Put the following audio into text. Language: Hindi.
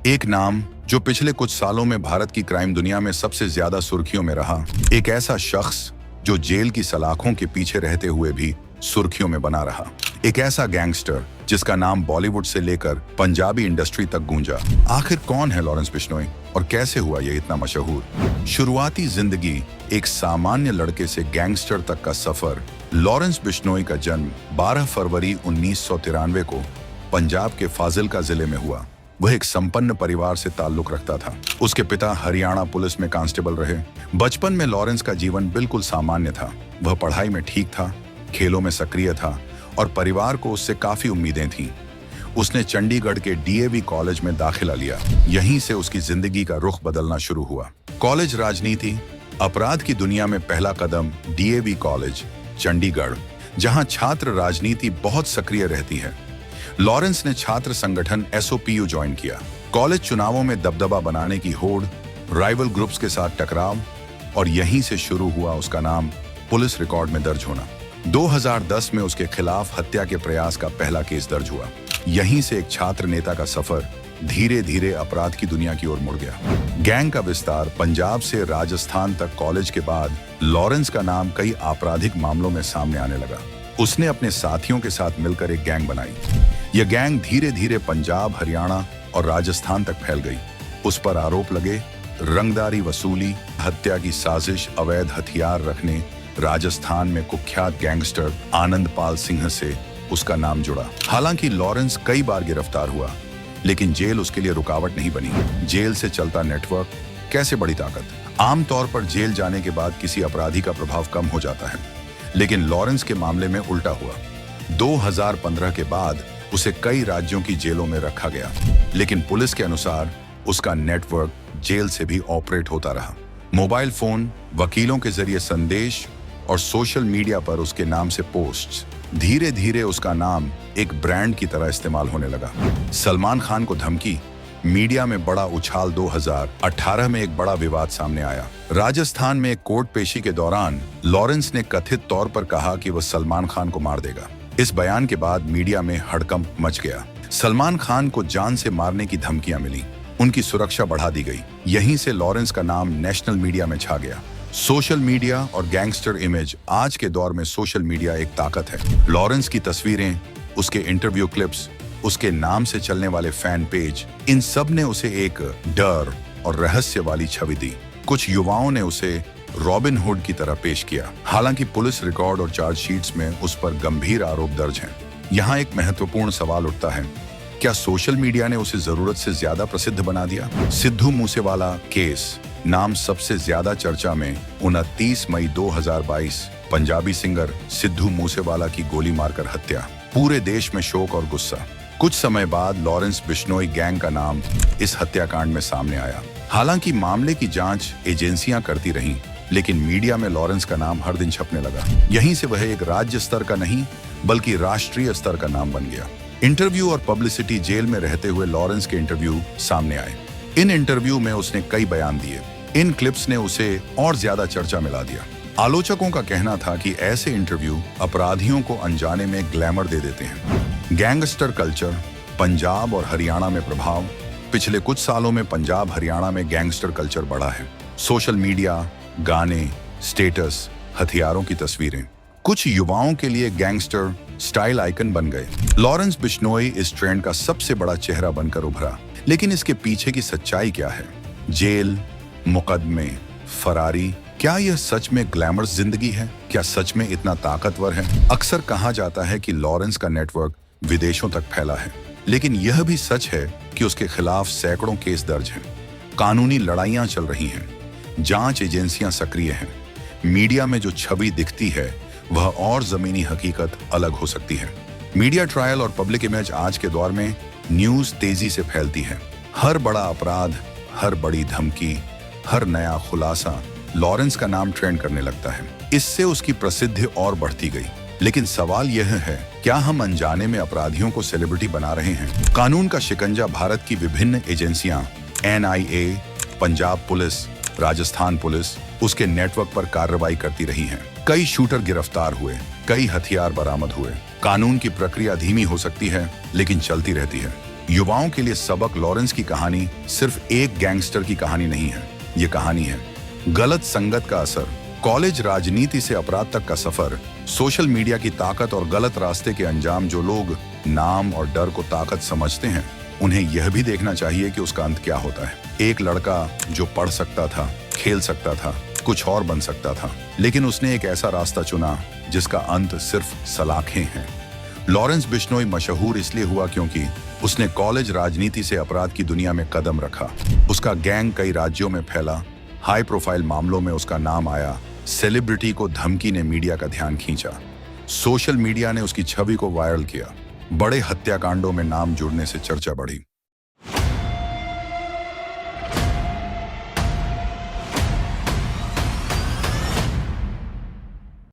एक नाम जो पिछले कुछ सालों में भारत की क्राइम दुनिया में सबसे ज्यादा सुर्खियों में रहा। एक ऐसा शख्स जो जेल की सलाखों के पीछे रहते हुए भी सुर्खियों में बना रहा। एक ऐसा गैंगस्टर जिसका नाम बॉलीवुड से लेकर पंजाबी इंडस्ट्री तक गूंजा। आखिर कौन है लॉरेंस बिश्नोई और कैसे हुआ ये इतना मशहूर? शुरुआती जिंदगी, एक सामान्य लड़के से गैंगस्टर तक का सफर। लॉरेंस बिश्नोई का जन्म 12 फरवरी 1993 को पंजाब के फाजिल्का जिले में हुआ। वह एक संपन्न परिवार से ताल्लुक रखता था। उसके पिता हरियाणा पुलिस में कांस्टेबल रहे। बचपन में लॉरेंस का जीवन बिल्कुल सामान्य था। वह पढ़ाई में ठीक था, खेलों में सक्रिय था और परिवार को उससे काफी उम्मीदें थीं। उसने चंडीगढ़ के डीएवी कॉलेज में दाखिला लिया। यहीं से उसकी जिंदगी का रुख बदलना शुरू हुआ। कॉलेज, राजनीति, अपराध की दुनिया में पहला कदम डीएवी कॉलेज, चंडीगढ़, जहां छात्र राजनीति बहुत सक्रिय रहती है। लॉरेंस ने छात्र संगठन एसओपीयू ज्वाइन किया। कॉलेज चुनावों में दबदबा बनाने की होड़, राइवल ग्रुप्स के साथ टकराव और यहीं से शुरू हुआ उसका नाम पुलिस रिकॉर्ड में दर्ज होना। 2010 में उसके खिलाफ हत्या के प्रयास का पहला केस दर्ज हुआ। यहीं से एक छात्र नेता का सफर धीरे धीरे अपराध की दुनिया की ओर मुड़ गया। गैंग का विस्तार पंजाब से राजस्थान तक। कॉलेज के बाद लॉरेंस का नाम कई आपराधिक मामलों में सामने आने लगा। उसने अपने साथियों के साथ मिलकर एक गैंग बनाई। यह गैंग धीरे धीरे पंजाब, हरियाणा और राजस्थान तक फैल गई। उस पर आरोप लगे रंगदारी वसूली, हत्या की साजिश, अवैध हथियार रखने। राजस्थान में कुख्यात गैंगस्टर आनंदपाल सिंह से उसका नाम जुड़ा। हालांकि लॉरेंस कई बार गिरफ्तार हुआ, लेकिन जेल उसके लिए रुकावट नहीं बनी। जेल से चलता नेटवर्क कैसे बड़ी ताकत। आमतौर पर जेल जाने के बाद किसी अपराधी का प्रभाव कम हो जाता है, लेकिन लॉरेंस के मामले में उल्टा हुआ। 2015 के बाद उसे कई राज्यों की जेलों में रखा गया, लेकिन पुलिस के अनुसार उसका नेटवर्क जेल से भी ऑपरेट होता रहा। मोबाइल फोन, वकीलों के जरिए संदेश और सोशल मीडिया पर उसके नाम से पोस्ट्स। धीरे धीरे उसका नाम एक ब्रांड की तरह इस्तेमाल होने लगा। सलमान खान को धमकी, मीडिया में बड़ा उछाल। 2018 में एक बड़ा विवाद सामने आया। राजस्थान में एक कोर्ट पेशी के दौरान लॉरेंस ने कथित तौर पर कहा कि वह सलमान खान को मार देगा। इस बयान के बाद मीडिया में हड़कंप मच गया। सलमान खान को जान से मारने की धमकियां मिली। उनकी सुरक्षा बढ़ा दी गई। यहीं से लॉरेंस का नाम नेशनल मीडिया में छा गया। सोशल मीडिया और गैंगस्टर इमेज। आज के दौर में सोशल मीडिया एक ताकत है। लॉरेंस की तस्वीरें, उसके इंटरव्यू क्लिप्स, उसके नाम से चलने वाले फैन पेज, इन सब ने उसे एक डर और रहस्य वाली छवि दी। कुछ युवाओं ने उसे रॉबिन हुड की तरह पेश किया। हालांकि पुलिस रिकॉर्ड और चार्जशीट्स में उस पर गंभीर आरोप दर्ज हैं। यहाँ एक महत्वपूर्ण सवाल उठता है, क्या सोशल मीडिया ने उसे जरूरत से ज्यादा प्रसिद्ध बना दिया? सिद्धू मूसेवाला केस, नाम सबसे ज्यादा चर्चा में। 29 मई 2022 पंजाबी सिंगर सिद्धू मूसेवाला की गोली मारकर हत्या। पूरे देश में शोक और गुस्सा। कुछ समय बाद लॉरेंस बिश्नोई गैंग का नाम इस हत्याकांड में सामने आया। हालांकि मामले की जांच एजेंसियां करती रहीं, लेकिन मीडिया में लॉरेंस का नाम हर दिन छपने लगा। यहीं से वह एक राज्य स्तर का नहीं बल्कि राष्ट्रीय स्तर का नाम बन गया। इंटरव्यू और पब्लिसिटी। जेल में रहते हुए लॉरेंस के इंटरव्यू सामने आए। इन इंटरव्यू में उसने कई बयान दिए। इन क्लिप्स ने उसे और ज्यादा चर्चा में ला दिया। आलोचकों का कहना था कि ऐसे इंटरव्यू अपराधियों को अनजाने में ग्लैमर दे देते हैं। गैंगस्टर कल्चर, पंजाब और हरियाणा में प्रभाव। पिछले कुछ सालों में पंजाब, हरियाणा में गैंगस्टर कल्चर बढ़ा है। सोशल मीडिया, गाने, स्टेटस, हथियारों की तस्वीरें कुछ युवाओं के लिए गैंगस्टर स्टाइल आइकन बन गए। लॉरेंस बिश्नोई इस ट्रेंड का सबसे बड़ा चेहरा बनकर उभरा। लेकिन इसके पीछे की सच्चाई क्या है? जेल, मुकदमे, फरारी, क्या यह सच में ग्लैमरस जिंदगी है? क्या सच में इतना ताकतवर है? अक्सर कहा जाता है कि लॉरेंस का नेटवर्क विदेशों तक फैला है, लेकिन यह भी सच है कि उसके खिलाफ सैकड़ों केस दर्ज हैं। कानूनी लड़ाइयां चल रही हैं। जांच एजेंसियां सक्रिय हैं। मीडिया में जो छवि दिखती है वह और जमीनी हकीकत अलग हो सकती है। मीडिया ट्रायल और पब्लिक इमेज। आज के दौर में न्यूज तेजी से फैलती है। हर बड़ा अपराध, हर बड़ी धमकी, हर नया खुलासा लॉरेंस का नाम ट्रेंड करने लगता है। इससे उसकी प्रसिद्धि और बढ़ती गई। लेकिन सवाल यह है, क्या हम अनजाने में अपराधियों को सेलिब्रिटी बना रहे हैं? कानून का शिकंजा। भारत की विभिन्न एजेंसियां, NIA, Punjab police, Rajasthan police उसके नेटवर्क पर कार्रवाई करती रही हैं। कई शूटर गिरफ्तार हुए, कई हथियार बरामद हुए। कानून की प्रक्रिया धीमी हो सकती है, लेकिन चलती रहती है। युवाओं के लिए सबक लॉरेंस की कहानी सिर्फ एक गैंगस्टर की कहानी नहीं है, ये कहानी है गलत संगत का असर, कॉलेज राजनीति से अपराध तक का सफर, सोशल मीडिया की ताकत और गलत रास्ते के अंजाम। जो लोग नाम और डर को ताकत समझते हैं, उन्हें यह भी देखना चाहिए कि उसका अंत क्या होता है। एक लड़का जो पढ़ सकता था, खेल सकता था, कुछ और बन सकता था, लेकिन उसने एक ऐसा रास्ता चुना जिसका अंत सिर्फ सलाखें हैं। लॉरेंस बिश्नोई मशहूर इसलिए हुआ क्योंकि उसने कॉलेज राजनीति से अपराध की दुनिया में कदम रखा। उसका गैंग कई राज्यों में फैला, हाई प्रोफाइल मामलों में उसका नाम आया, सेलिब्रिटी को धमकी ने मीडिया का ध्यान खींचा, सोशल मीडिया ने उसकी छवि को वायरल किया, बड़े हत्याकांडों में नाम जुड़ने से चर्चा बढ़ी।